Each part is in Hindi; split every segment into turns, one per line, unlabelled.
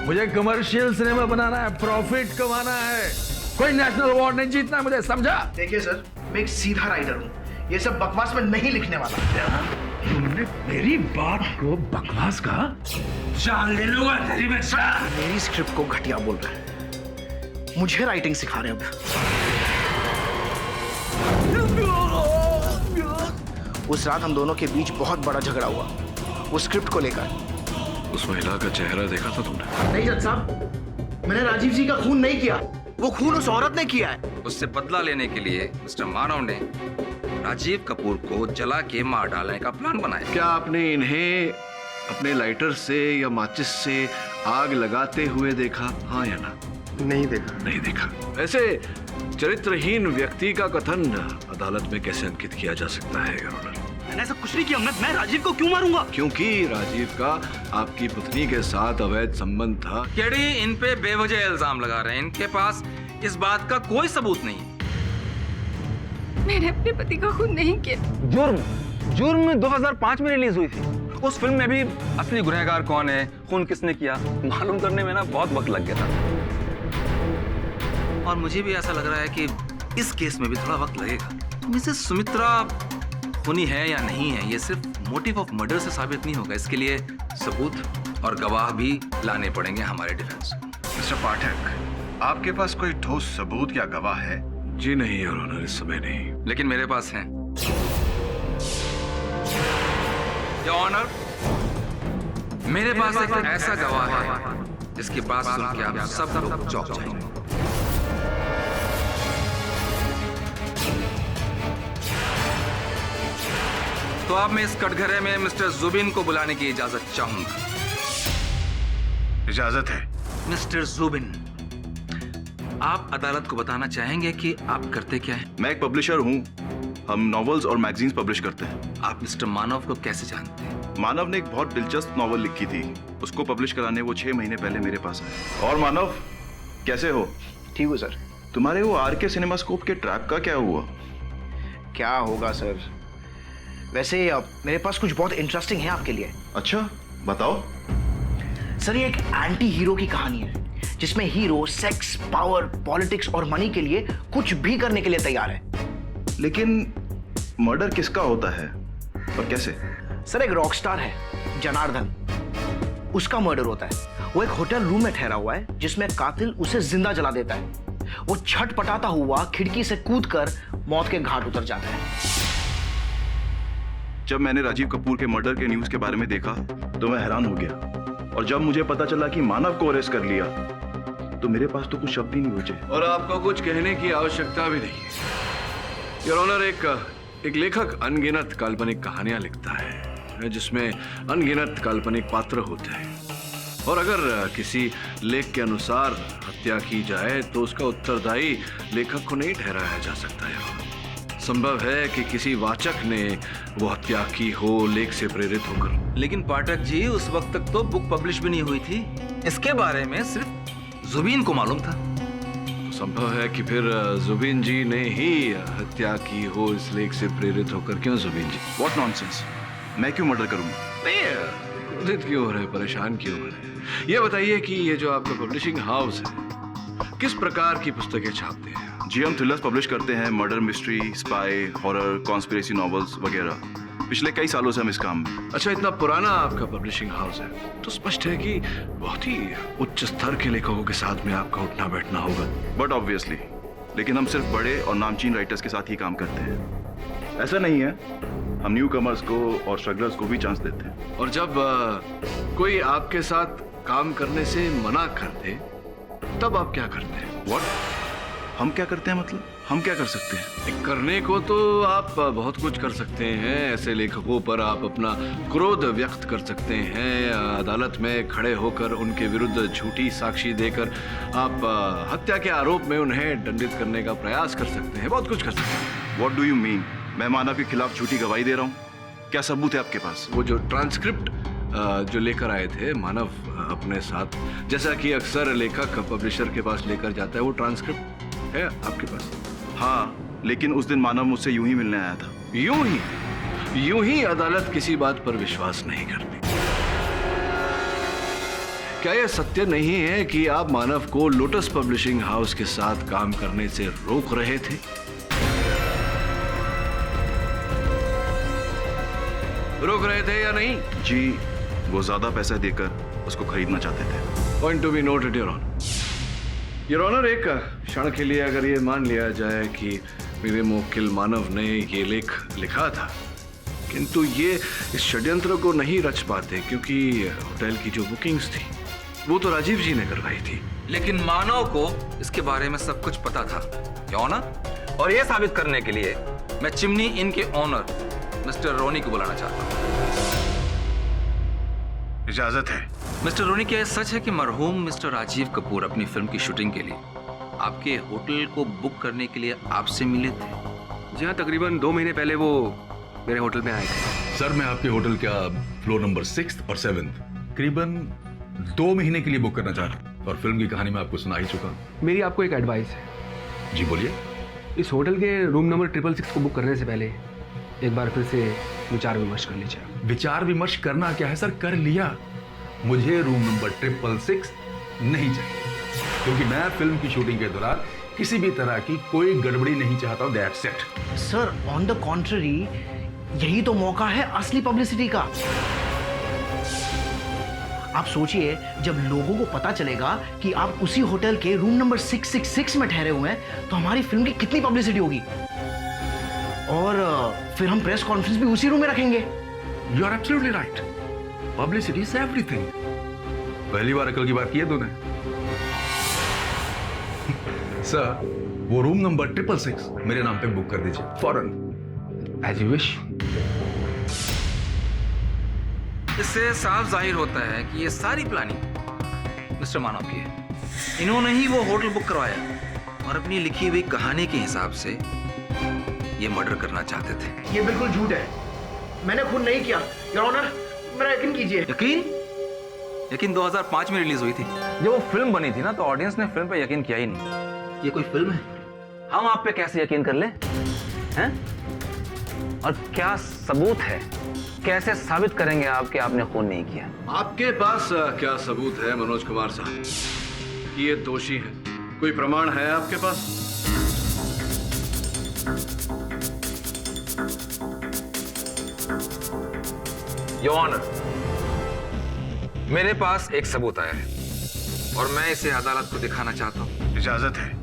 मुझे कमर्शियल सिनेमा बनाना है, प्रॉफिट कमाना है, कोई नेशनल अवार्ड नहीं जीतना मुझे, समझा?
देखिए सर, मैं एक सीधा राइटर हूँ, ये सब बकवास में नहीं लिखने वाला।
तुमने मेरी बात को बकवास कहा? जान ले लूंगा तेरी मैं।
मेरी स्क्रिप्ट को घटिया बोल रहा है, मुझे राइटिंग सिखा रहे हो। उस रात हम दोनों के बीच बहुत बड़ा झगड़ा हुआ, वो स्क्रिप्ट को लेकर।
उस महिला का चेहरा देखा था तुमने?
नहीं जज साहब, मैंने राजीव जी का खून नहीं किया, वो खून उस औरत ने किया है।
उससे बदला लेने के लिए मिस्टर मानव ने राजीव कपूर को जला के मार डालने का प्लान बनाया।
क्या आपने इन्हें अपने लाइटर से या माचिस से आग लगाते हुए देखा? हाँ या ना?
नहीं देखा।
नहीं देखा। ऐसे चरित्रहीन व्यक्ति का कथन अदालत में कैसे अंकित किया जा सकता है योर ऑनर?
मैंने ऐसा कुछ नहीं किया। मैं राजीव को क्यों मारूंगा?
क्योंकि राजीव का आपकी पत्नी के साथ अवैध संबंध था।
केडी इन पे बेवजह इल्जाम लगा रहे हैं, इनके पास इस बात का कोई सबूत नहीं है।
मैंने अपने पति का खून नहीं किया।
जुर्म 2005 में रिलीज हुई थी। उस फिल्म में भी असली गुनहगार कौन है, खून किसने किया, मालूम करने में ना बहुत वक्त लग गया था।
और मुझे भी ऐसा लग रहा है कि इस केस में भी थोड़ा वक्त लगेगा। मिसेस सुमित्रा खूनी है या नहीं है, ये सिर्फ मोटिव ऑफ मर्डर से साबित नहीं होगा। इसके लिए सबूत और गवाह भी लाने पड़ेंगे हमारे डिफेंस।
मिस्टर पाठक, आपके पास कोई ठोस सबूत या गवाह है?
जी नहीं योर ऑनर, इस समय नहीं।
लेकिन मेरे पास हैं। योर ऑनर, मेरे पास एक ऐसा गवाह है जिसकी बात सुन के आप सब लोग चौंक जाएंगे। तो अब मैं इस कटघरे में मिस्टर जुबिन को बुलाने की इजाजत चाहूंगा।
इजाजत है।
मिस्टर जुबिन, आप अदालत को बताना चाहेंगे कि आप करते क्या हैं?
मैं एक पब्लिशर हूँ, हम नॉवेल्स और मैगजीन्स पब्लिश करते हैं।
आप मिस्टर मानव को कैसे जानते हैं?
मानव ने एक बहुत दिलचस्प नॉवल लिखी थी, उसको पब्लिश कराने वो 6 महीने पहले मेरे पास आए। और मानव, कैसे हो?
ठीक हो सर।
तुम्हारे वो आरके सिनेमास्कोप के ट्रैप का क्या हुआ?
क्या होगा सर, वैसे अब मेरे पास कुछ बहुत इंटरेस्टिंग है आपके लिए।
अच्छा, बताओ।
सर, ये एक एंटी हीरो की कहानी है जिसमें हीरो सेक्स, पावर, पॉलिटिक्स और मनी के लिए कुछ भी करने के लिए तैयार है।
लेकिन मर्डर किसका होता है और कैसे?
सर, एक रॉकस्टार है जनार्दन, उसका मर्डर होता है। वो एक होटल रूम में ठहरा हुआ है जिसमें कातिल उसे जिंदा जला देता है। वो छटपटाता हुआ खिड़की से कूदकर मौत के घाट उतर जाता है।
जब मैंने राजीव कपूर के मर्डर के न्यूज के बारे में देखा तो मैं हैरान हो गया, और जब मुझे पता चला कि मानव को अरेस्ट कर लिया तो मेरे पास तो कुछ शब्द ही नहीं बचे।
और आपको कुछ कहने की आवश्यकता भी नहीं है योर ऑनर। एक लेखक अनगिनत काल्पनिक कहानियां लिखता है जिसमें अनगिनत काल्पनिक पात्र होते हैं, और अगर किसी लेख के अनुसार हत्या की जाए तो उसका उत्तरदायी लेखक को नहीं ठहराया जा सकता है। संभव है कि किसी वाचक ने वो हत्या की हो लेख से प्रेरित होकर।
लेकिन पाठक जी, उस वक्त तक तो बुक पब्लिश भी नहीं हुई थी। इसके बारे में सिर्फ जुबीन को मालूम था।
तो संभव है कि फिर जुबीन जी ने ही हत्या की हो इस लेख से प्रेरित होकर। क्यों जुबीन जी?
व्हाट नॉनसेंस, मैं क्यों मर्डर करूंगा?
नहीं, क्रोधित क्यों हो रहे, परेशान क्यों हो रहे? ये बताइए कि ये जो आपका पब्लिशिंग हाउस है किस प्रकार की पुस्तकें छापते हैं?
जी, हम थ्रिलर्स पब्लिश करते हैं, murder mystery, spy, horror, conspiracy novels वगैरह। पिछले कई सालों से हम इस काम में।
अच्छा, इतना पुराना आपका पब्लिशिंग हाउस है तो स्पष्ट है कि बहुत ही उच्च स्तर के लेखकों के साथ में आपका उठना बैठना होगा।
बट ऑब्वियसली, लेकिन हम सिर्फ बड़े और नामचीन राइटर्स के साथ ही काम करते हैं। ऐसा नहीं है, हम न्यू कमर्स को और स्ट्रगलर्स को भी चांस देते हैं।
और जब कोई आपके साथ काम करने से मना कर दे तब आप क्या करते हैं?
व्हाट? हम क्या करते हैं मतलब? हम क्या कर सकते हैं?
करने को तो आप बहुत कुछ कर सकते हैं। ऐसे लेखकों पर आप अपना क्रोध व्यक्त कर सकते हैं, अदालत में खड़े होकर उनके विरुद्ध झूठी साक्षी देकर आप हत्या के आरोप में उन्हें दंडित करने का प्रयास कर सकते हैं, बहुत कुछ कर सकते हैं।
What do you mean? मैं मानव के खिलाफ झूठी गवाही दे रहा हूँ? क्या सबूत है आपके पास?
वो जो ट्रांसक्रिप्ट जो लेकर आए थे मानव अपने साथ, जैसा कि अक्सर लेखक पब्लिशर के पास लेकर जाता है, वो ट्रांसक्रिप्ट है आपके पास?
हाँ, लेकिन उस दिन मानव मुझसे यूं ही मिलने आया था।
यूं ही अदालत किसी बात पर विश्वास नहीं करती। क्या यह सत्य नहीं है कि आप मानव को लोटस पब्लिशिंग हाउस के साथ काम करने से रोक रहे थे? रोक रहे थे या नहीं?
जी, वो ज्यादा पैसा देकर उसको खरीदना चाहते थे।
Point to be noted your honour. Your honour, एक क्षण के लिए अगर ये मान लिया जाए कि मेरे मुवक्किल मानव ने ये लेख लिखा था, किंतु ये इस षड्यंत्र को नहीं रच पाते क्योंकि होटल की जो बुकिंग्स थी वो तो राजीव जी ने करवाई थी।
लेकिन मानव को इसके बारे में सब कुछ पता था, क्यों ना? और ये साबित करने के लिए मैं चिमनी इन के ओनर मिस्टर रोनी को बुलाना चाहता हूँ।
इजाजत है।
मिस्टर रोनी, क्या यह सच है कि मरहूम मिस्टर राजीव कपूर अपनी फिल्म की शूटिंग के लिए आपके होटल को बुक करने के लिए आपसे मिले थे?
जी हाँ, तकरीबन 2 महीने पहले वो मेरे होटल में आए थे।
सर, मैं आपके होटल का फ्लोर नंबर 6 और 7 करीबन 2 महीने के लिए बुक करना चाह रहा हूं और फिल्म की कहानी मैं आपको सुना ही चुका हूं।
मेरी आपको एक एडवाइस है।
जी बोलिए।
इस होटल के रूम नंबर 666 को बुक करने से पहले एक बार फिर से विचार विमर्श कर लीजिए।
विचार विमर्श करना क्या है सर, कर लिया। मुझे रूम नंबर 666 नहीं चाहिए क्योंकि मैं फिल्म की शूटिंग के दौरान किसी भी तरह की कोई गड़बड़ी नहीं चाहता हूं। That's it.
Sir, on the contrary, यही तो मौका है असली पब्लिसिटी का। आप सोचिए, जब लोगों को पता चलेगा कि आप उसी होटल के रूम नंबर 666 में ठहरे हुए हैं, तो हमारी फिल्म की कितनी पब्लिसिटी होगी। और फिर हम प्रेस कॉन्फ्रेंस भी उसी रूम में रखेंगे।
You are absolutely right. Publicity is everything. पहली बार अकल की बात की है तूने। सर, वो रूम नंबर 666 मेरे नाम पे बुक कर दीजिए फौरन।
As you wish.
इससे साफ जाहिर होता है कि ये सारी प्लानिंग मिस्टर मानव की है। इन्होंने ही वो होटल बुक करवाया और अपनी लिखी हुई कहानी के हिसाब से ये मर्डर करना चाहते थे।
ये बिल्कुल झूठ है। मैंने खून नहीं किया योर ऑनर, मेरा यकीन कीजिए।
यकीन 2005 में रिलीज हुई थी।
जब वो फिल्म बनी थी ना, तो ऑडियंस ने फिल्म पे यकीन किया ही नहीं।
ये कोई फिल्म है?
हम आप पे कैसे यकीन कर ले हैं? और क्या सबूत है? कैसे साबित करेंगे आप कि आपने खून नहीं किया?
आपके पास क्या सबूत है मनोज कुमार साहब कि ये दोषी है? कोई प्रमाण है आपके पास?
योर ऑनर, मेरे पास एक सबूत आया है और मैं इसे अदालत को दिखाना चाहता हूं।
इजाजत है।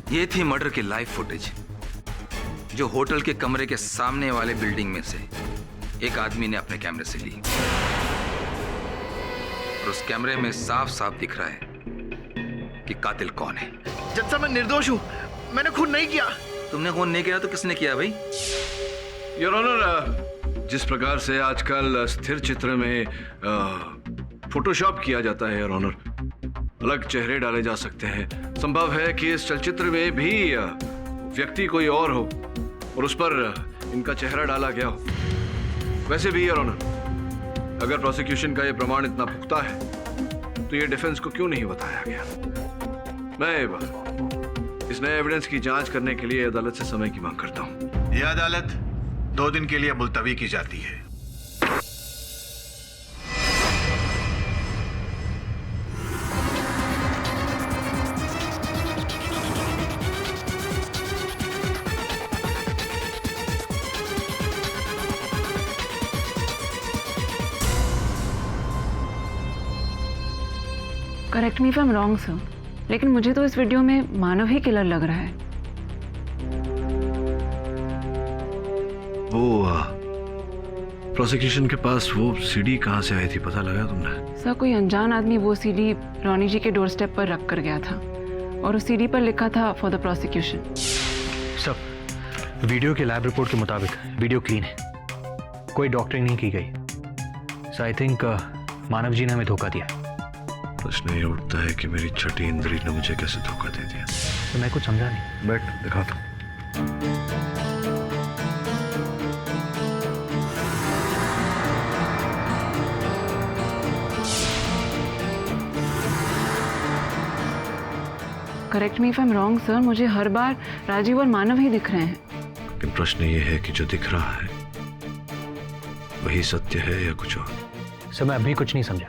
ये थी मर्डर की लाइव फुटेज जो होटल के कमरे के सामने वाले बिल्डिंग में से एक आदमी ने अपने कैमरे से ली। और उस कैमरे में साफ साफ दिख रहा है कि कातिल कौन है।
जज साहब, मैं निर्दोष हूं। मैंने खून नहीं किया।
तुमने खून नहीं किया तो किसने किया भाई?
योर ऑनर, जिस प्रकार से आजकल स्थिर चित्र में फोटोशॉप किया जाता है योर ऑनर, अलग चेहरे डाले जा सकते हैं। संभव है कि इस चलचित्र में भी व्यक्ति कोई और हो और उस पर इनका चेहरा डाला गया हो। वैसे भी योर ऑनर, अगर प्रोसिक्यूशन का यह प्रमाण इतना पुख्ता है तो ये डिफेंस को क्यों नहीं बताया गया? मैं इस नए एविडेंस की जांच करने के लिए अदालत से समय की मांग करता हूं।
यह अदालत 2 दिन के लिए मुलतवी की जाती है।
Correct me if I am wrong sir, लेकिन मुझे तो इस वीडियो में मानव ही किलर लग रहा है।
प्रोसिक्यूशन के पास वो सीडी कहाँ से आई थी, पता लगा तुमने?
सर कोई अनजान आदमी वो सीडी रोनी जी के डोर स्टेप पर रख कर गया था और उस सीडी पर लिखा था फॉर द प्रोसिक्यूशन।
सब वीडियो के लैब रिपोर्ट के मुताबिक वीडियो क्लीन है, कोई डॉक्टरिंग नहीं की गई। सो आई थिंक मानव जी ने हमें धोखा दिया।
प्रश्न ये उठता है कि मेरी छठी इंद्री ने मुझे कैसे धोखा दे दिया।
तो मैं कुछ समझा नहीं।
बैठ दिखाता हूँ।
Correct me if I am wrong sir, मुझे हर बार राजीव और मानव ही दिख रहे हैं।
लेकिन प्रश्न ये है कि जो दिख रहा है वही सत्य है या कुछ और?
सर मैं अभी कुछ नहीं समझा।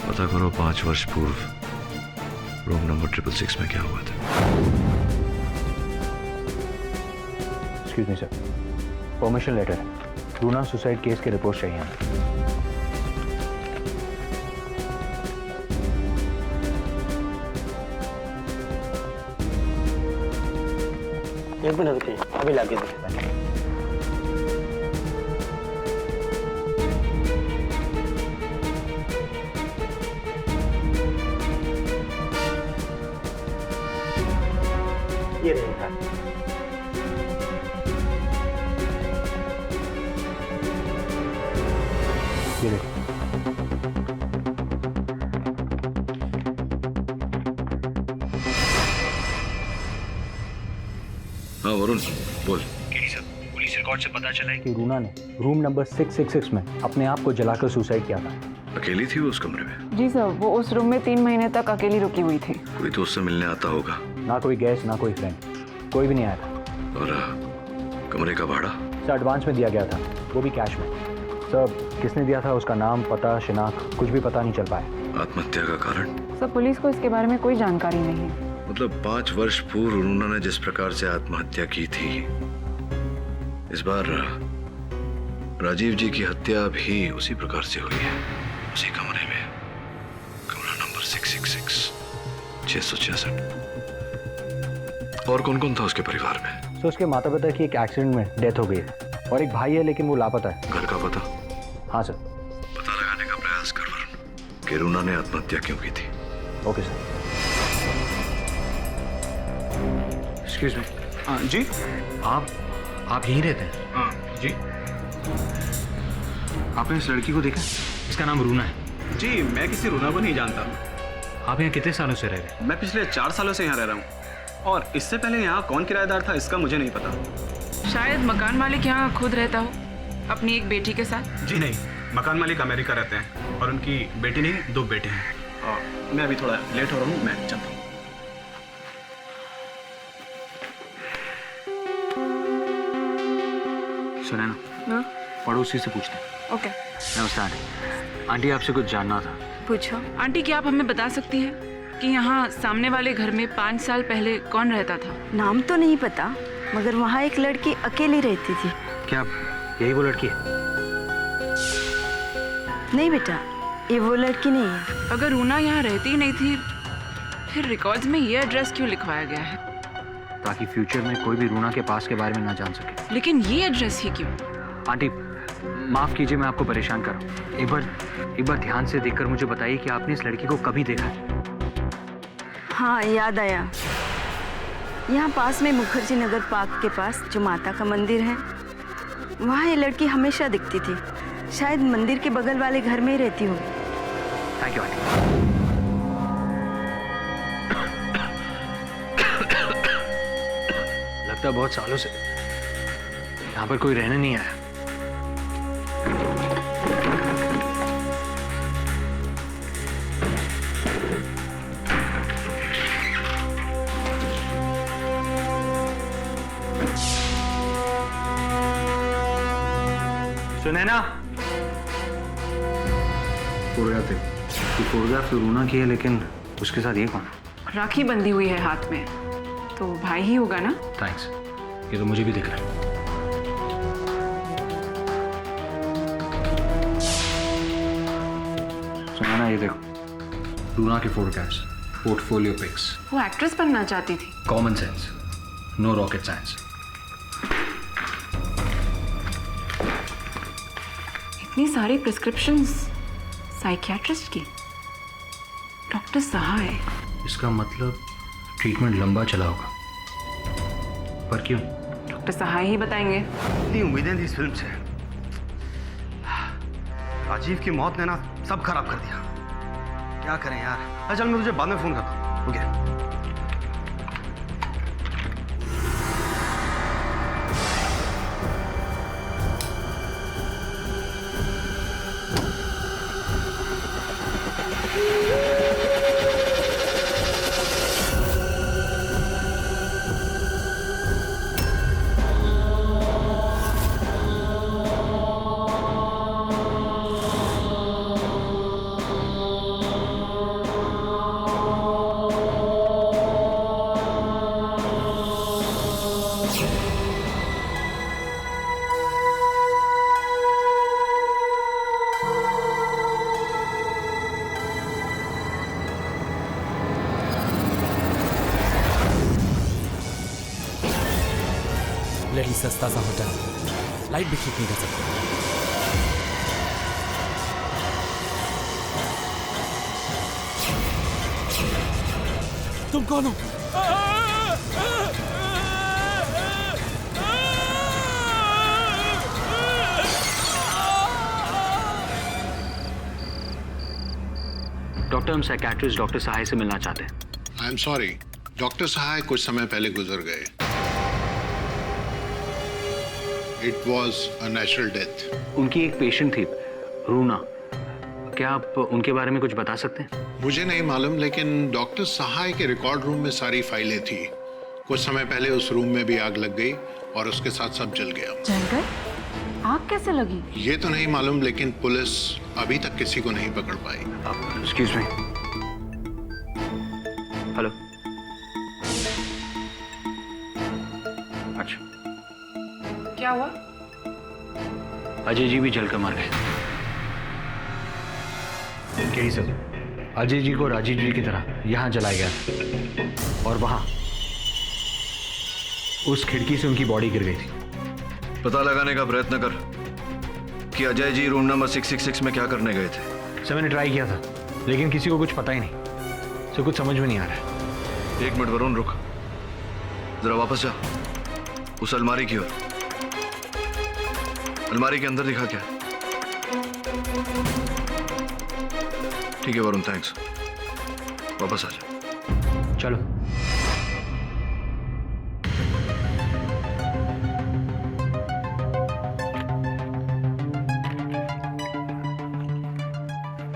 पता करो 5 वर्ष पूर्व रूम नंबर 666 में क्या हुआ था।
Excuse me sir, permission letter है, रूना सुसाइड केस के रिपोर्ट चाहिए हमें।
एक मिनट रुकिए, अभी लाके देखते हैं। ये रहेगा।
ये देखो।
हाँ वरुण बोल।
पुलिस रिकॉर्ड से पता चला है कि रूना ने रूम नंबर 666 में अपने आप को जलाकर सुसाइड किया था।
अकेली थी वो उस कमरे में?
जी सर, वो उस रूम में 3 महीने तक अकेली रुकी हुई थी।
कोई तो उससे मिलने आता होगा?
ना कोई गेस्ट ना कोई फ्रेंड, कोई भी नहीं आया था।
और कमरे का भाड़ा?
सर एडवांस में दिया गया था, वो भी कैश में। सर किसने दिया था उसका नाम पता शिनाख्त कुछ भी पता नहीं चल पाया।
आत्महत्या का कारण?
सर पुलिस को इसके बारे में कोई जानकारी नहीं है।
मतलब 5 वर्ष पूर्व उन्होंने जिस प्रकार से आत्महत्या की थी, इस बार राजीव जी की हत्या भी उसी प्रकार से हुई है, उसी कमरे में, कमरा नंबर 666 666। और कौन कौन था उसके परिवार में?
तो उसके माता पिता की एक एक्सीडेंट में डेथ हो गई है और एक भाई है लेकिन वो लापता है।
घर का पता?
हाँ सर।
पता लगाने का प्रयास कर वरुण कि रूना ने आत्महत्या क्यों की थी।
Okay sir. Excuse me.
जी
आप यहीं रहते हैं?
हाँ जी।
आपने इस लड़की को देखा? इसका नाम रूना है।
जी मैं किसी रूना को नहीं जानता।
आप यहाँ कितने सालों से रह रहे हैं?
मैं पिछले 4 सालों से यहाँ रह रहा हूँ और इससे पहले यहाँ कौन किराएदार था इसका मुझे नहीं पता।
शायद मकान मालिक यहाँ खुद रहता हो अपनी एक बेटी के साथ।
जी नहीं, मकान मालिक अमेरिका रहते हैं और उनकी बेटी नहीं 2 बेटे हैं। और मैं अभी थोड़ा लेट हो रहा हूँ, मैं चलता हूँ।
सुने ना,
हाँ?
पड़ोसी से पूछते हैं।
ओके।
नमस्ते आंटी। आंटी आपसे कुछ जानना था।
पूछो। आंटी क्या आप हमें बता सकती हैं कि यहाँ सामने वाले घर में 5 साल पहले कौन रहता था?
नाम तो नहीं पता, मगर वहाँ एक लड़की अकेली रहती थी।
क्या यही वो लड़की है?
नहीं बेटा, ये वो लड़की नहीं है।
अगर रूना यहाँ रहती ही नहीं थी, फिर रिकॉर्ड्स में ये एड्रेस क्यों लिखवाया गया है?
ताकि फ्यूचर में कोई भी रूना के पास के बारे में ना जान सके।
लेकिन ये एड्रेस ही क्यों?
आंटी माफ कीजिए, मैं आपको परेशान कर रहा हूँ। एक बार ध्यान से देखकर मुझे बताइए कि आपने इस लड़की को कभी देखा है?
हाँ याद आया, यहाँ पास में मुखर्जी नगर पार्क के पास जो माता का मंदिर है, वहाँ ये लड़की हमेशा दिखती थी। शायद मंदिर के बगल वाले घर में ही रहती होगी।
Thank you aunty. लगता है बहुत सालों से यहाँ पर कोई रहने नहीं आया। सुनैना, फोटोग्राफ तो रूना की है, लेकिन उसके साथ ये कौन?
राखी बंधी हुई है हाथ में, तो भाई ही होगा ना?
थैंक्स, ये तो मुझे भी दिख रहा है। सुनैना ये देखो, रूना के फोटोग्राफ्स, पोर्टफोलियो पिक्स।
वो एक्ट्रेस बनना चाहती थी।
Common sense, no rocket science.
इतनी सारी प्रिस्क्रिप्शंस साइकियाट्रिस्ट की, डॉक्टर सहाय।
इसका मतलब ट्रीटमेंट लंबा चला होगा, पर क्यों?
डॉक्टर सहाय ही बताएंगे।
इतनी उम्मीदें थी इस फिल्म से, राजीव की मौत ने ना सब खराब कर दिया। क्या करें यार। चल मैं तुझे बाद में फोन करता हूँ। ओके।
लेकिन सस्ता सा होटल, लाइट भी ठीक नहीं कर सकते। तुम कौन हो?
डॉक्टर, हम साइकियाट्रिस्ट डॉक्टर सहाय से मिलना चाहते हैं।
आई एम सॉरी, डॉक्टर सहाय कुछ समय पहले गुजर गए। It was a natural death.
उनकी एक पेशेंट थी, रूना। क्या आप उनके बारे में कुछ बता सकते हैं?
मुझे नहीं मालूम, लेकिन डॉक्टर सहाय के रिकॉर्ड रूम में सारी फाइलें थी। कुछ समय पहले उस रूम में भी आग लग गई और उसके साथ सब जल गया।
जल गए? आग कैसे लगी?
ये तो नहीं मालूम, लेकिन पुलिस अभी तक किसी को नहीं पकड़ पाई।
Excuse me. हेलो। अच्छा,
क्या हुआ?
अजय जी भी जलकर मर गए। केडी सर, अजय जी को राजीव जी की तरह यहां जलाया गया और वहां उस खिड़की से उनकी बॉडी गिर गई थी।
पता लगाने का प्रयत्न कर कि अजय जी रूम नंबर 666 में क्या करने गए थे।
सर, मैंने ट्राई किया था, लेकिन किसी को कुछ पता ही नहीं। सर, कुछ समझ में नहीं आ रहा है।
एक मिनट वरुण, रुक जरा, वापस जा उस अलमारी की ओर। अलमारी के अंदर दिखा क्या? ठीक है वरुण, थैंक्स। वापस आ जा।
चलो।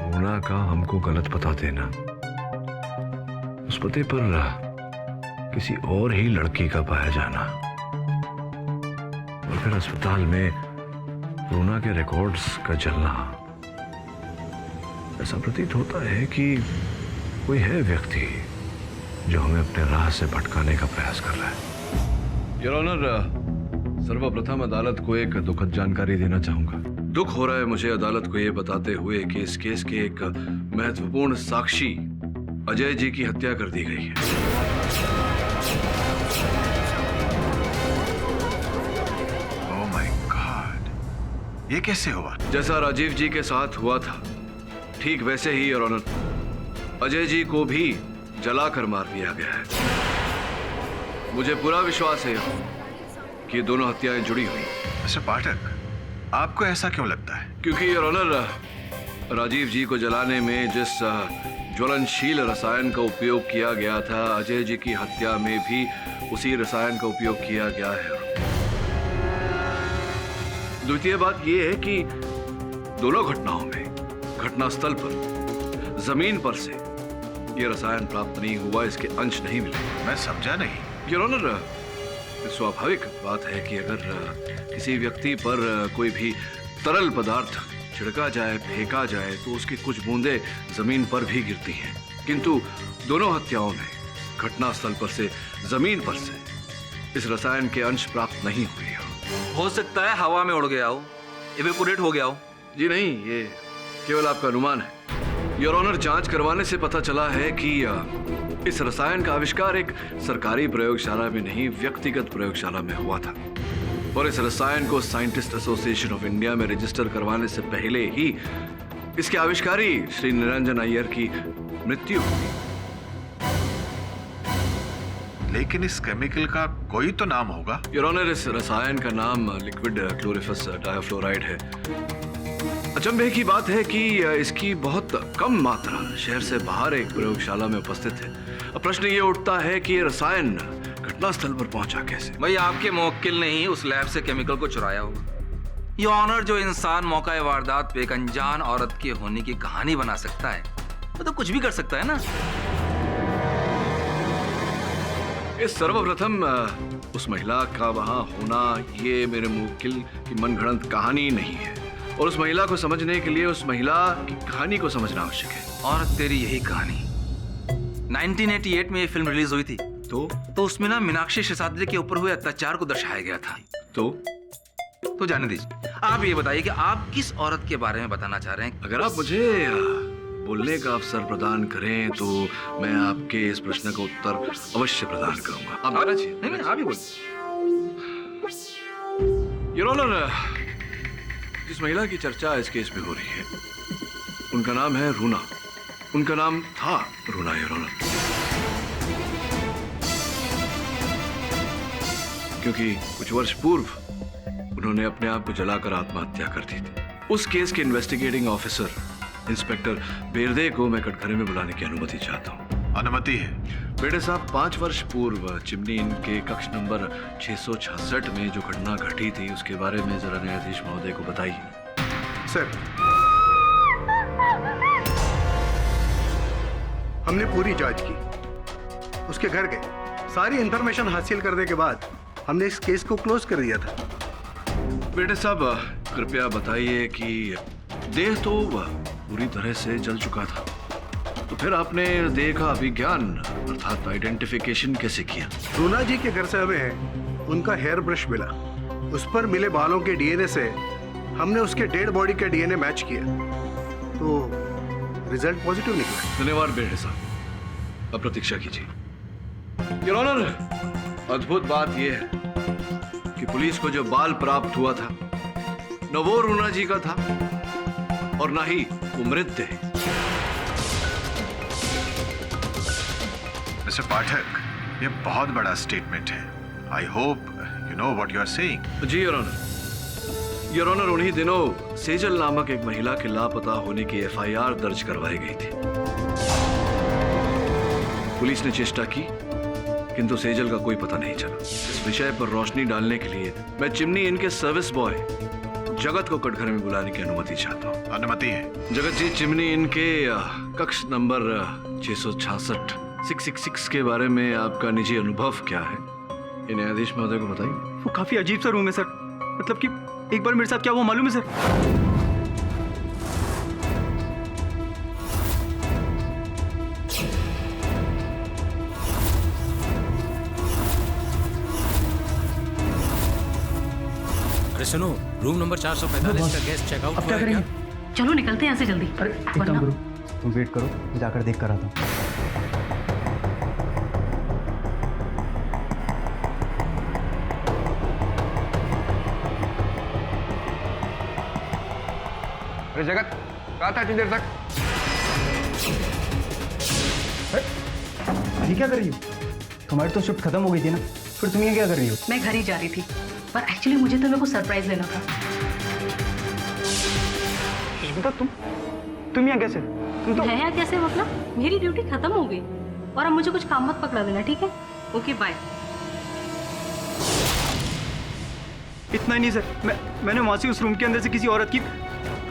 रूना का हमको गलत पता देना, उस पते पर किसी और ही लड़की का पाया जाना, और फिर अस्पताल में रूना के रिकॉर्ड्स का जलना। ऐसा प्रतीत होता है कि कोई है व्यक्ति जो हमें अपने राह से भटकाने का प्रयास कर रहा है। योर ऑनर, सर्वप्रथम अदालत को एक दुखद जानकारी देना चाहूंगा। दुख हो रहा है मुझे अदालत को यह बताते हुए कि इस केस के एक महत्वपूर्ण साक्षी अजय जी की हत्या कर दी गई है।
ओह माय गॉड, ये कैसे हुआ?
जैसा राजीव जी के साथ हुआ था, ठीक वैसे ही योर ऑनर, अजय जी को भी जलाकर मार दिया गया है। मुझे पूरा विश्वास है कि दोनों हत्याएं जुड़ी हुई।
मिस्टर पाठक, आपको ऐसा क्यों लगता है?
क्योंकि योर ऑनर, राजीव जी को जलाने में जिस ज्वलनशील रसायन का उपयोग किया गया था, अजय जी की हत्या में भी उसी रसायन का उपयोग किया गया है। द्वितीय बात यह है कि दोनों घटनाओं में घटनास्थल पर जमीन पर से यह रसायन प्राप्त नहीं हुआ, इसके अंश नहीं मिले।
मैं समझा नहीं।
योर ऑनर, स्वाभाविक बात है कि अगर किसी व्यक्ति पर कोई भी तरल पदार्थ छिड़का जाए, फेंका जाए, तो उसकी कुछ बूंदें जमीन पर भी गिरती हैं, किंतु दोनों हत्याओं में घटनास्थल पर से जमीन पर से इस रसायन के अंश प्राप्त नहीं हुए
हो सकता है हवा में उड़ गया हो, इवेपोरेट हो गया हो।
जी नहीं, ये केवल आपका अनुमान है। योर ऑनर, जांच करवाने से पता चला है कि इस रसायन का आविष्कार एक सरकारी प्रयोगशाला में नहीं, व्यक्तिगत प्रयोगशाला में हुआ था। और इस रसायन को साइंटिस्ट एसोसिएशन ऑफ इंडिया में रजिस्टर करवाने से पहले ही इसके आविष्कारी श्री निरंजन अय्यर की मृत्यु हुई।
लेकिन इस केमिकल का कोई तो नाम होगा।
योर ऑनर, इस रसायन का नाम लिक्विड क्लोरोफस डाइफ्लोराइड है। अचंभे की बात है कि इसकी बहुत कम मात्रा शहर से बाहर एक प्रयोगशाला में उपस्थित है। अब प्रश्न ये उठता है कि ये रसायन घटनास्थल पर पहुंचा कैसे?
भाई आपके मुवक्किल ने ही उस लैब से केमिकल को चुराया होगा। योर ऑनर, जो इंसान मौका वारदात पे एक अनजान औरत के होने की कहानी बना सकता है वो तो कुछ भी कर सकता है ना।
इस सर्वप्रथम उस महिला का वहां होना ये मेरे मुवक्किल की मनगढ़ंत कहानी नहीं है, और उस महिला को समझने के लिए उस महिला की कहानी को समझना आवश्यक है।
और तेरी यही कहानी 1988 में ये फिल्म रिलीज हुई थी तो उसमें ना मीनाक्षी शेषाद्री के ऊपर हुए अत्याचार को दर्शाया गया था। तो जाने दीजिए, आप ये बताइए कि आप किस औरत के बारे में बताना चाह रहे हैं?
अगर आप मुझे बोलने का अवसर प्रदान करें तो मैं आपके इस प्रश्न का उत्तर अवश्य प्रदान करूंगा। आप बोलना चाहिए।
नहीं, आप ही बोलिए।
योर ऑनर, जिस महिला की चर्चा इस केस में हो रही है उनका नाम है रूना। उनका नाम था रूना, योर ऑनर, क्योंकि कुछ वर्ष पूर्व उन्होंने अपने आप को जलाकर आत्महत्या कर दी थी। उस केस के इन्वेस्टिगेटिंग ऑफिसर इंस्पेक्टर बेरदे को मैं कटघरे में बुलाने की अनुमति चाहता हूँ।
अनुमति है।
बेटे साहब, 5 वर्ष पूर्व चिमनी इनके कक्ष नंबर 666 में जो घटना घटी थी उसके बारे में जरा न्यायाधीश महोदय को बताइए।
सर, हमने पूरी जांच की, उसके घर गए, सारी इंफॉर्मेशन हासिल करने के बाद हमने इस केस को क्लोज कर दिया था।
बेटे साहब, कृपया बताइए कि देह तो पूरी तरह से जल चुका था, तो फिर आपने देह का अभिज्ञान अर्थात आइडेंटिफिकेशन कैसे किया?
रूना जी के घर से हमें उनका हेयर ब्रश मिला। उस पर मिले बालों के डीएनए से हमने उसके डेड बॉडी का डीएनए मैच किया तो रिजल्ट पॉजिटिव निकला।
धन्यवाद बेटे साहब, अब प्रतीक्षा कीजिए। योर ऑनर, अद्भुत बात यह है कि पुलिस को जो बाल प्राप्त हुआ था न वो रूना जी का था और ना ही वो मृत है।
मिस्टर पाठक, ये बहुत बड़ा स्टेटमेंट है। I hope you know what you are saying.
जी योर ऑनर। योर ऑनर, उन्हीं दिनों सेजल नामक एक महिला के लापता होने की एफआईआर दर्ज करवाई गई थी। पुलिस ने चेष्टा की किंतु सेजल का कोई पता नहीं चला। इस विषय पर रोशनी डालने के लिए मैं चिमनी इनके सर्विस बॉय जगत को कटघरे में बुलाने की अनुमति चाहता हूँ।
अनुमति है।
जगत जी, चिमनी इनके कक्ष नंबर 666 666 के बारे में आपका निजी अनुभव क्या है? ये न्यायाधीश महोदय को बताइए।
वो काफी अजीब सा रूम है सर। मतलब कि एक बार मेरे साथ क्या हुआ मालूम है सर?
अरे सुनो, रूम नंबर 445 का गेस्ट चेकआउट हुआ है क्या?
चलो निकलते हैं यहाँ से जल्दी।
अरे एक काम करो, तुम वेट करो, मैं जाकर देख कर आता हूँ।
अरे जगत, कहा था इतनी देर तक?
ये क्या कर रही हो? तुम्हारी तो शिफ्ट खत्म हो गई थी ना, फिर तुम ये क्या कर रही हो?
मैं घर ही जा रही थी, पर एक्चुअली मुझे तो मेरे को सरप्राइज लेना था।
तुम यहाँ कैसे?
मैं यहाँ कैसे? मतलब मेरी ड्यूटी खत्म हो गई और अब मुझे कुछ काम मत पकड़ा देना, ठीक है? Okay bye.
इतना ही नहीं सर, मैंने वहां से उस रूम के अंदर से किसी औरत की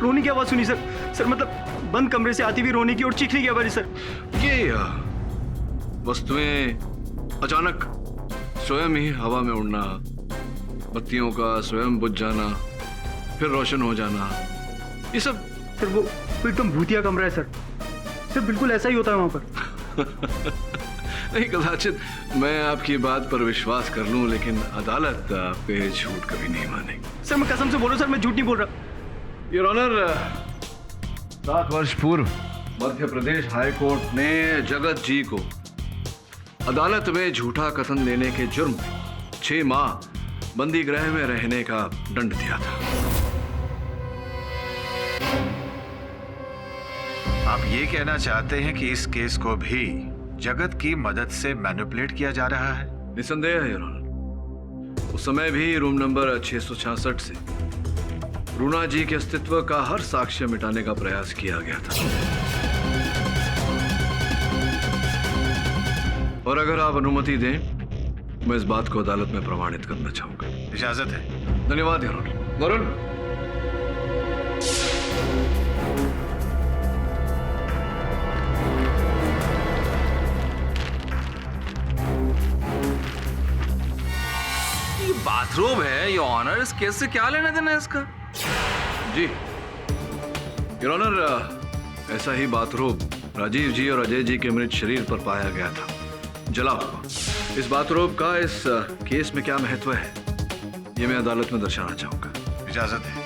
रोने की आवाज सुनी सर। सर मतलब बंद कमरे से आती हुई रोने की और चीखने की आवाज सर।
ये वस्तुएं अचानक स्वयं ही हवा में उड़ना, बत्तियों का स्वयं बुझ जाना, फिर रोशन हो जाना, ये सब
सर वो एकदम भूतिया कमरा है सर। सर बिल्कुल ऐसा ही होता है वहां पर।
नहीं, कदाचित मैं आपकी बात पर विश्वास कर लूं, लेकिन अदालत पे झूठ कभी नहीं मानेगी।
सर मैं कसम से बोल रहा हूं सर, मैं झूठ नहीं बोल रहा।
योर ऑनर, 7 वर्ष पूर्व मध्य प्रदेश हाई कोर्ट ने जगत जी को अदालत में झूठा कथन देने के जुर्म में 6 माह बंदी गृह में रहने का दंड दिया था।
आप ये कहना चाहते हैं कि इस केस को भी जगत की मदद से मैनिपुलेट किया जा रहा है?
निसंदेह है योर ऑनर। उस समय भी रूम नंबर 666 से रूना जी के अस्तित्व का हर साक्ष्य मिटाने का प्रयास किया गया था। और अगर आप अनुमति दें, मैं इस बात को अदालत में प्रमाणित करना चाहूंगा।
इजाजत है।
धन्यवाद योर ऑनर। वरुण,
ये बाथरूम है योर ऑनर, इस केस से क्या लेना देना है इसका?
जी योर ऑनर, ऐसा ही बाथरोब राजीव जी और अजय जी के मृत शरीर पर पाया गया था, जला हुआ। इस बाथरोब का इस केस में क्या महत्व है, ये मैं अदालत में दर्शाना चाहूंगा।
इजाजत है।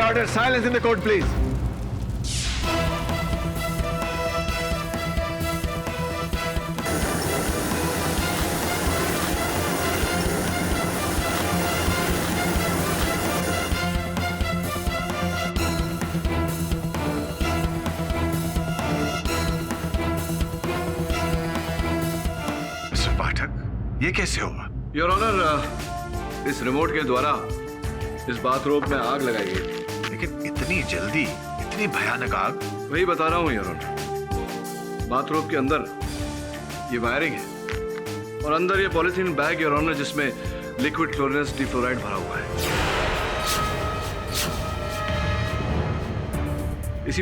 Order, silence in the court, please.
Mister Pathak, ये कैसे हुआ?
योर ऑनर, इस रिमोट के द्वारा इस बाथरोब में आग लगाई गई थी।
लेकिन इतनी जल्दी, इतनी भयानक आग?
वही बता रहा हूं योर ऑनर। बाथरूम के अंदर ये वायरिंग है और अंदर ये पॉलिथीन बैग योर ऑनर, जिसमें लिक्विड क्लोरिनस डिफ्लोराइड भरा हुआ है। इसी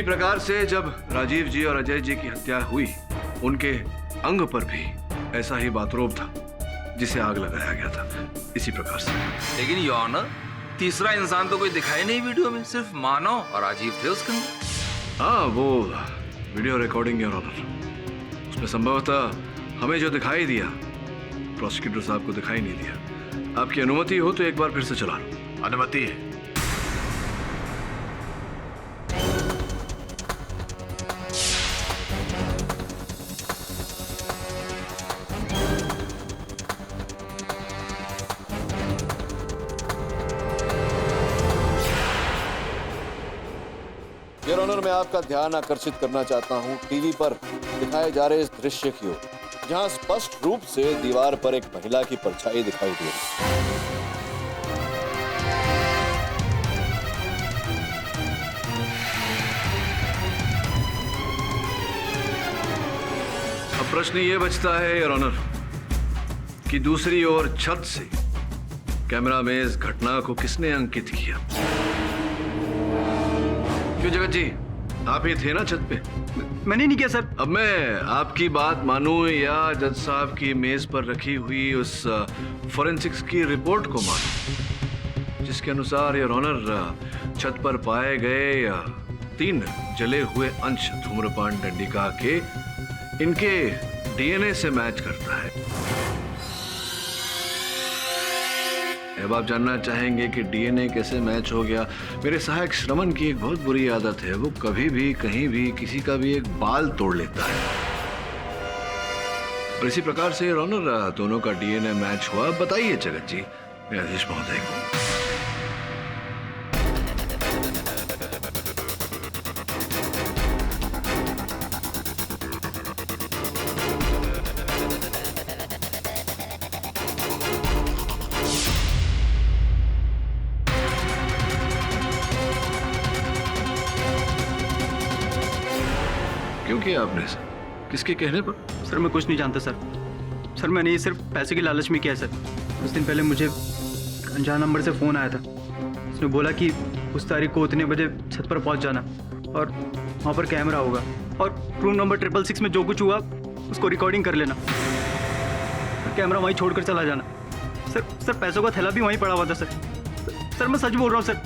प्रकार से जब राजीव जी और अजय जी की हत्या हुई, उनके अंग पर भी ऐसा ही बाथरूम था जिसे आग लगाया गया था, इसी प्रकार से।
लेकिन योर ऑनर, तीसरा इंसान तो कोई दिखाई नहीं वीडियो में, सिर्फ मानव और राजीव थे उसके अंदर।
हाँ, वो वीडियो रिकॉर्डिंग योर ऑनर, उसमें संभवतः हमें जो दिखाई दिया, प्रोसिक्यूटर साहब को दिखाई नहीं दिया। आपकी अनुमति हो तो एक बार फिर से चला लो।
अनुमति है।
योर ऑनर, मैं आपका ध्यान आकर्षित करना चाहता हूं टीवी पर दिखाए जा रहे इस दृश्य की ओर, जहां स्पष्ट रूप से दीवार पर एक महिला की परछाई दिखाई दे रही है।
अब प्रश्न ये बचता है योर ऑनर कि दूसरी ओर छत से कैमरा में इस घटना को किसने अंकित किया? क्यों जगत जी, आप ही थे ना छत पे?
मैंने नहीं किया सर।
अब मैं आपकी बात मानूं या जज साहब की मेज पर रखी हुई उस फोरेंसिक्स की रिपोर्ट को मानूं, जिसके अनुसार योर ऑनर छत पर पाए गए 3 जले हुए अंश धूम्रपान डंडिका के इनके डीएनए से मैच करता है। अब आप जानना चाहेंगे कि डीएनए कैसे मैच हो गया। मेरे सहायक श्रवण की एक बहुत बुरी आदत है, वो कभी भी कहीं भी किसी का भी एक बाल तोड़ लेता है, और इसी प्रकार से योर ऑनर दोनों का डीएनए मैच हुआ। बताइए जगत जी, न्यायाधीश महोदय को। क्यों किया आपने सर? किसके कहने पर?
सर मैं कुछ नहीं जानता सर। मैंने ये सिर्फ पैसे की लालच में किया सर। कुछ दिन पहले मुझे अनजान नंबर से फ़ोन आया था। उसने बोला कि उस तारीख को उतने बजे छत पर पहुंच जाना और वहाँ पर कैमरा होगा और रूम नंबर 666 में जो कुछ हुआ उसको रिकॉर्डिंग कर लेना और कैमरा वहीं छोड़कर चला जाना। सर पैसों का थैला भी वहीं पड़ा हुआ था सर। मैं सच बोल रहा हूँ सर।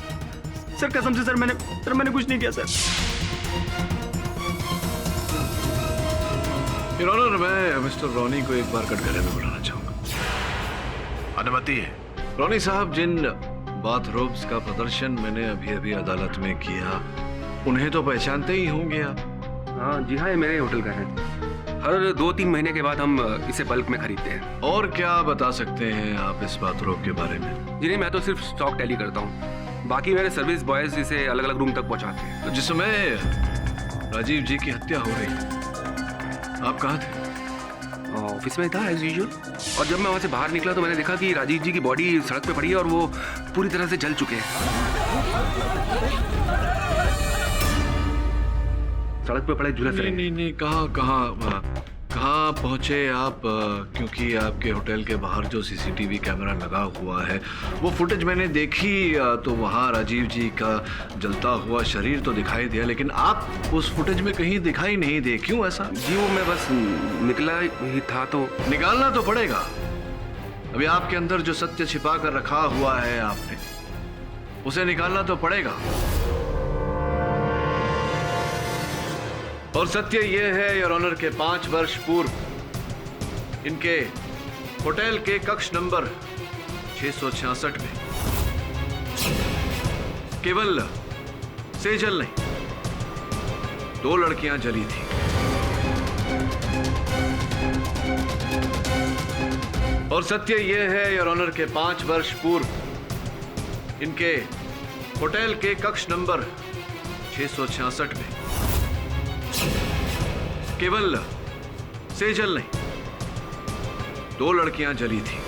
सर कसम से सर मैंने कुछ नहीं किया सर।
योर ऑनर, मैं मिस्टर रॉनी को एक बार कटघरे में बुलाना चाहूंगा।
अनुमति है।
रॉनी साहब, जिन बाथरोब्स का प्रदर्शन मैंने अभी अभी अदालत में किया, उन्हें तो पहचानते ही होंगे आप।
हाँ जी हाँ, ये मेरे होटल का है। हर 2-3 महीने के बाद हम इसे बल्क में खरीदते हैं।
और क्या बता सकते हैं आप इस बाथरोब के बारे में?
जी नहीं, मैं तो सिर्फ स्टॉक टैली करता हूँ, बाकी मेरे सर्विस बॉयज इसे अलग अलग रूम तक पहुँचाते हैं।
तो जिस समय राजीव जी की हत्या हो रही, आप कहाँ थे?
ऑफिस में था एज यूजुअल, और जब मैं वहाँ से बाहर निकला तो मैंने देखा कि राजीव जी की बॉडी सड़क पे पड़ी है और वो पूरी तरह से जल चुके हैं। सड़क पे पड़े झुलस रहे।
नहीं, कहाँ पहुंचे आप? क्योंकि आपके होटल के बाहर जो सीसीटीवी कैमरा लगा हुआ है, वो फुटेज मैंने देखी, तो वहाँ राजीव जी का जलता हुआ शरीर तो दिखाई दिया, लेकिन आप उस फुटेज में कहीं दिखाई नहीं दे। क्यों ऐसा?
जी वो मैं बस निकला ही था तो।
निकालना तो पड़ेगा। अभी आपके अंदर जो सत्य छिपा कर रखा हुआ है आपने, उसे निकालना तो पड़ेगा। और सत्य यह है योर ऑनर के 5 वर्ष पूर्व इनके होटल के कक्ष नंबर 666 में केवल सेजल नहीं, 2 लड़कियां जली थी। और सत्य यह है योर ऑनर के 5 वर्ष पूर्व इनके होटल के कक्ष नंबर 666 में केवल सेजल नहीं, 2 लड़कियां जली थी।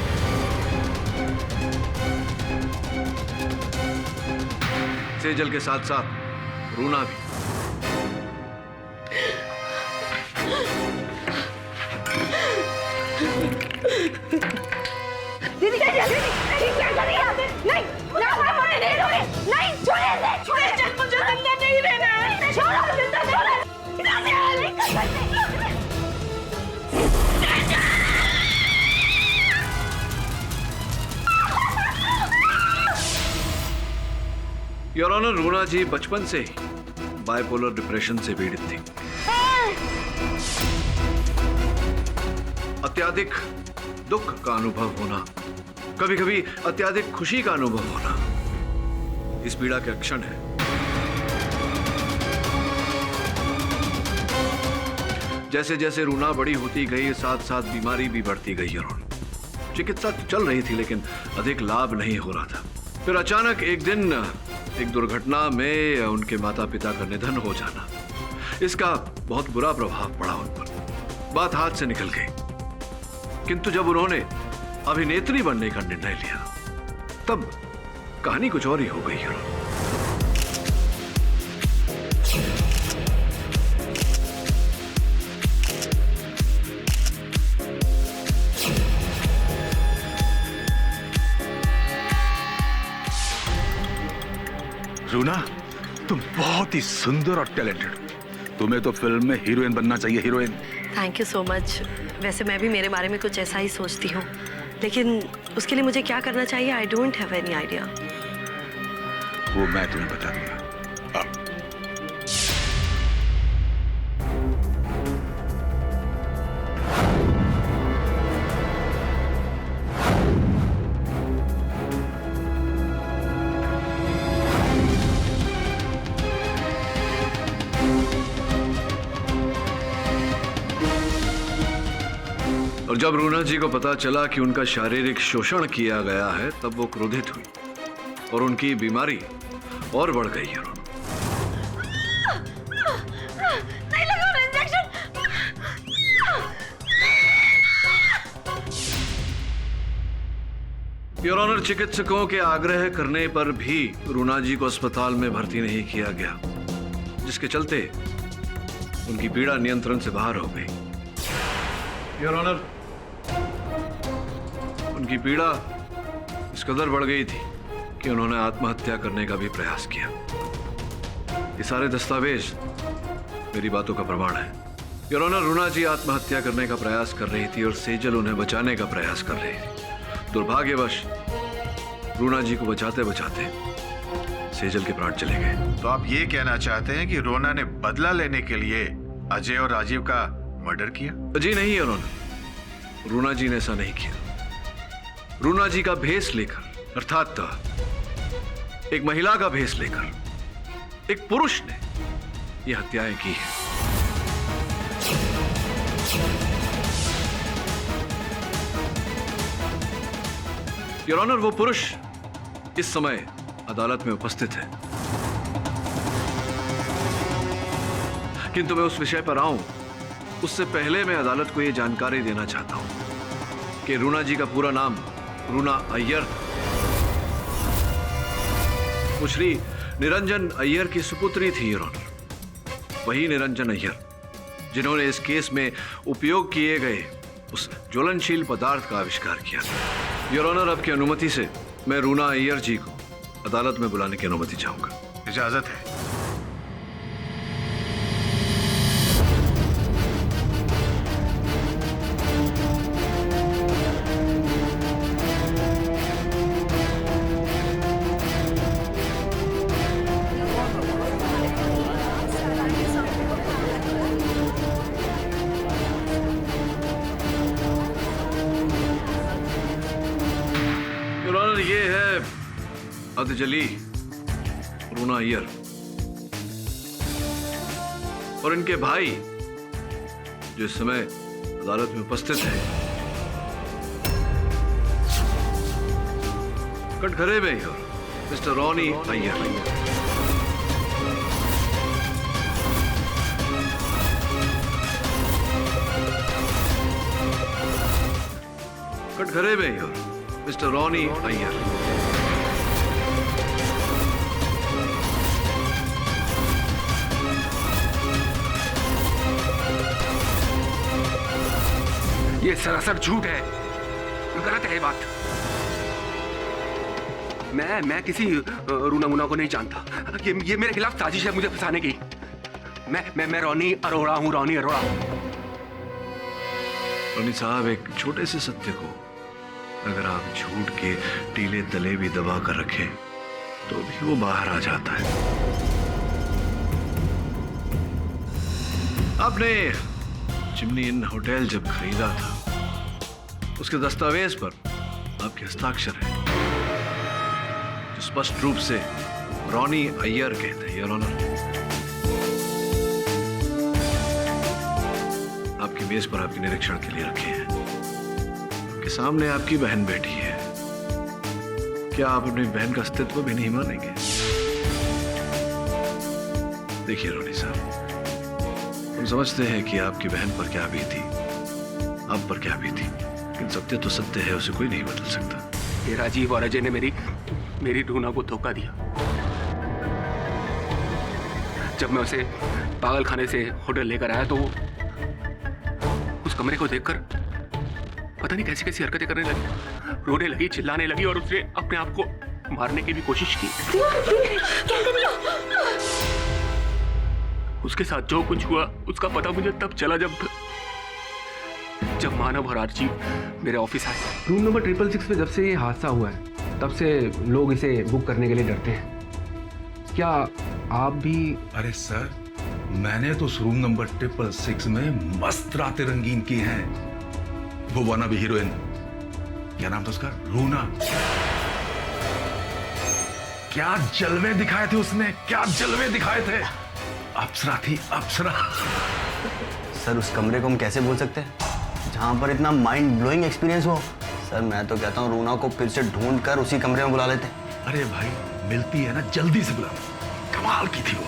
सेजल के साथ साथ रूना भी।
दीदी क्या कर रही है? नहीं, नहीं, छोड़िए, मुझे जिंदा नहीं रहना है। छोड़ो, जिंदा नहीं रहना।
योर ऑनर, रूना जी बचपन से ही बाइपोलर डिप्रेशन से पीड़ित थी। अत्यधिक दुख का अनुभव होना, कभी कभी अत्यधिक खुशी का अनुभव होना, इस पीड़ा के लक्षण है। जैसे जैसे रूना बड़ी होती गई, साथ साथ बीमारी भी बढ़ती गई। योर ऑनर, चिकित्सा तो चल रही थी लेकिन अधिक लाभ नहीं हो रहा था। फिर अचानक एक दिन एक दुर्घटना में उनके माता पिता का निधन हो जाना, इसका बहुत बुरा प्रभाव पड़ा उन पर। बात हाथ से निकल गई। किंतु जब उन्होंने अभिनेत्री बनने का निर्णय लिया, तब कहानी कुछ और ही हो गई।
रूना, तुम बहुत ही सुंदर और टैलेंटेड हो। तुम्हें तो फिल्म में हीरोइन बनना चाहिए, heroine.
Thank you so much. वैसे मैं भी मेरे बारे में कुछ ऐसा ही सोचती हूँ, लेकिन उसके लिए मुझे क्या करना चाहिए, I don't have any idea.
वो मैं तुम्हें बता दूंगा।
और जब रूना जी को पता चला कि उनका शारीरिक शोषण किया गया है, तब वो क्रोधित हुई और उनकी बीमारी और बढ़ गई है।
नहीं लगा इंजेक्शन।
योर ऑनर, चिकित्सकों के आग्रह करने पर भी रूना जी को अस्पताल में भर्ती नहीं किया गया, जिसके चलते उनकी पीड़ा नियंत्रण से बाहर हो गई। योर ऑनर, उनकी पीड़ा इस कदर बढ़ गई थी कि उन्होंने आत्महत्या करने का भी प्रयास किया। ये सारे दस्तावेज मेरी बातों का प्रमाण है। योर ऑनर, रूना जी आत्महत्या करने का प्रयास कर रही थी और सेजल उन्हें बचाने का प्रयास कर रही थी। दुर्भाग्यवश रूना जी को बचाते बचाते सेजल के प्राण चले गए।
तो आप ये कहना चाहते हैं कि रोना ने बदला लेने के लिए अजय और राजीव का मर्डर किया?
जी नहीं है रोना, रूना जी ने ऐसा नहीं किया। रूना जी का भेष लेकर, अर्थात एक महिला का भेष लेकर एक पुरुष ने यह हत्याएं की है। योर ऑनर, वो पुरुष इस समय अदालत में उपस्थित है, किंतु मैं उस विषय पर आऊं उससे पहले मैं अदालत को यह जानकारी देना चाहता हूं कि रूना जी का पूरा नाम रूना अय्यर था। वो श्री निरंजन अय्यर की सुपुत्री थी योर ऑनर। वही निरंजन अय्यर जिन्होंने इस केस में उपयोग किए गए उस ज्वलनशील पदार्थ का आविष्कार किया था। योर ऑनर, आपकी अनुमति से मैं रूना अय्यर जी को अदालत में बुलाने की अनुमति चाहूंगा।
इजाजत है।
ये है अदजली रूना अय्यर और इनके भाई जो इस समय अदालत में उपस्थित है। कटघरे में मिस्टर रॉनी अय्यर। कटघरे में मिस्टर रॉनी अय्यर।
ये सरासर झूठ है, गलत है ये बात। मैं किसी रूना मुना को नहीं जानता। ये मेरे खिलाफ साजिश है मुझे फंसाने की। मैं रॉनी अरोड़ा हूं, रॉनी अरोड़ा।
रॉनी साहब, एक छोटे से सत्य को अगर आप झूठ के टीले तले भी दबा कर रखें तो भी वो बाहर आ जाता है। आपने चिमनी इन होटल जब खरीदा था उसके दस्तावेज पर आपके हस्ताक्षर है जो स्पष्ट रूप से रॉनी अय्यर कहते हैं। योर ऑनर, आपकी मेज पर आपके निरीक्षण के लिए रखे हैं। आपके सामने आपकी बहन बैठी है। क्या आप अपनी बहन का अस्तित्व भी नहीं मानेंगे? देखिए रॉनी साहब, हम समझते हैं कि आपकी बहन पर क्या बीती, आप पर क्या बीती, लेकिन सत्य तो सत्य है, उसे कोई नहीं बदल सकता।
ये राजीव और अजय ने मेरी रूना को धोखा दिया। जब मैं उसे पागल खाने से होटल लेकर आया तो उस कमरे को देखकर पता नहीं कैसी कैसी हरकतें करने लगी, रोने लगी, चिल्लाने लगी और उसने अपने आप को मारने की भी कोशिश की। उसके साथ जो कुछ हुआ उसका पता मुझे तब चला जब मानव और आरजीव मेरे ऑफिस आए। रूम नंबर 666 पे जब से ये हादसा हुआ है तब से लोग इसे बुक करने के लिए डरते हैं। क्या आप भी?
अरे सर, मैंने तो उस रूम नंबर 666 में मस्त रातें रंगीन की हैं। वो वाना भी हीरोइन, क्या नाम था उसका, रूना। क्या जलवे दिखाए थे उसने, क्या जलवे दिखाए थे। अप्सरा थी, अप्सरा।
सर, उस कमरे को हम कैसे भूल सकते हैं जहां पर इतना माइंड ब्लोइंग एक्सपीरियंस हो। सर, मैं तो कहता हूँ रूना को फिर से ढूंढ कर उसी कमरे में बुला लेते।
अरे भाई, मिलती है ना, जल्दी से बुला। कमाल की थी वो।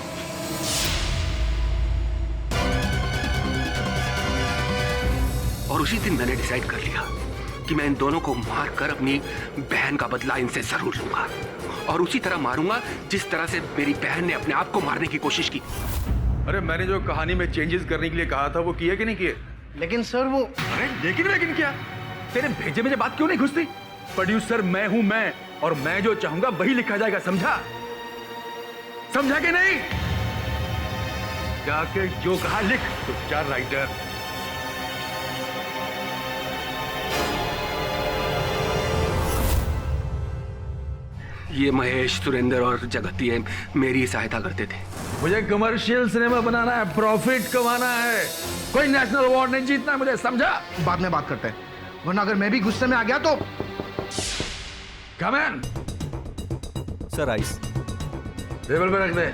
और उसी दिन मैंने डिसाइड कर लिया कि मैं इन दोनों को मारकर अपनी बहन का बदला इनसे जरूर लूंगा, और उसी तरह मारूंगा जिस तरह से मेरी बहन ने अपने आप को मारने की कोशिश की।
अरे मैंने जो कहानी में चेंजेस करने के लिए कहा था वो किए कि नहीं किए?
लेकिन सर वो,
अरे लेकिन क्या, तेरे भेजे में बात क्यों नहीं घुसती? प्रोड्यूसर मैं हूं, मैं, और मैं जो चाहूंगा वही लिखा जाएगा, समझा? समझा कि नहीं? जाके जो कहा लिख, तो चार राइटर।
ये महेश, सुरेंद्र और जगत ये मेरी सहायता करते थे।
मुझे कमर्शियल सिनेमा बनाना है, प्रॉफिट कमाना है, कोई नेशनल अवार्ड नहीं जीतना है, मुझे समझा?
बाद में बात करते हैं, वरना अगर मैं भी गुस्से में आ गया तो।
Come on
sir, ice
table पे रख दे।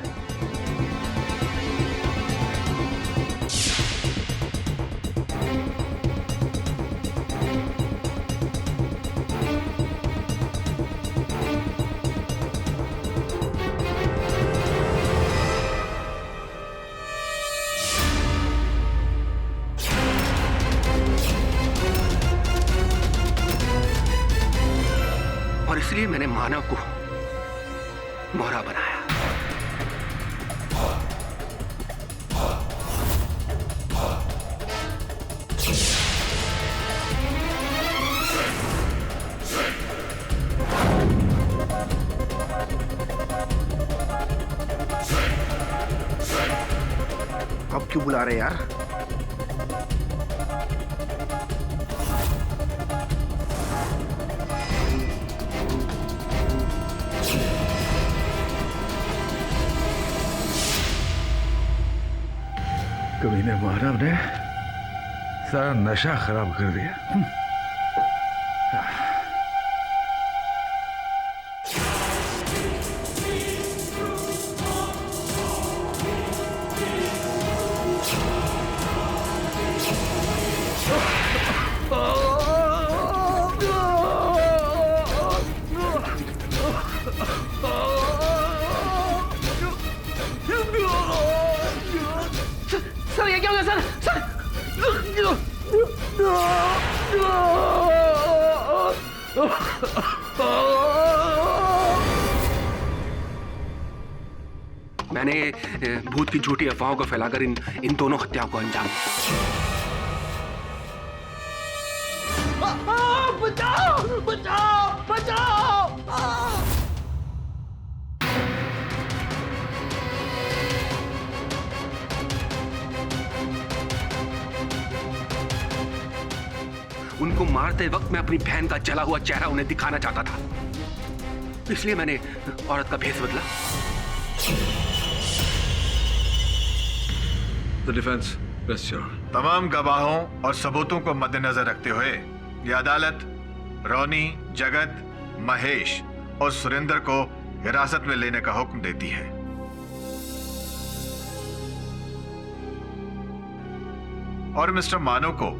और इसलिए मैंने मानव को मोहरा बनाया।
अब क्यों बुला रहे यार?
कमीने मानव ने सारा नशा खराब कर दिया।
सर, ये क्या हो गया सर?
मैंने भूत की झूठी अफवाहों को फैलाकर इन दोनों हत्याओं को अंजाम दिया।
बचाओ बचाओ बचाओ!
उनको मारते वक्त मैं अपनी बहन का जला हुआ चेहरा उन्हें दिखाना चाहता था, इसलिए मैंने औरत का भेष बदला।
The defense, rest your honor.
तमाम गवाहों और सबूतों को मद्देनजर रखते हुए ये अदालत रोनी, जगत, महेश और सुरेंद्र को हिरासत में लेने का हुक्म देती है। और मिस्टर मानो को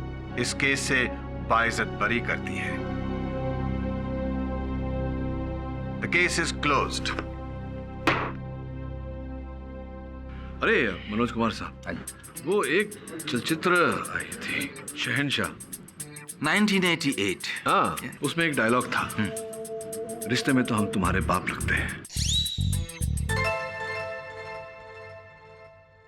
इस केस से बाइज्जत बरी करती है। The case is closed.
अरे मनोज कुमार साहब, वो एक चलचित्र आई थी शहंशाह
1988।
हाँ, उसमें एक डायलॉग था, रिश्ते में तो हम तुम्हारे बाप लगते हैं।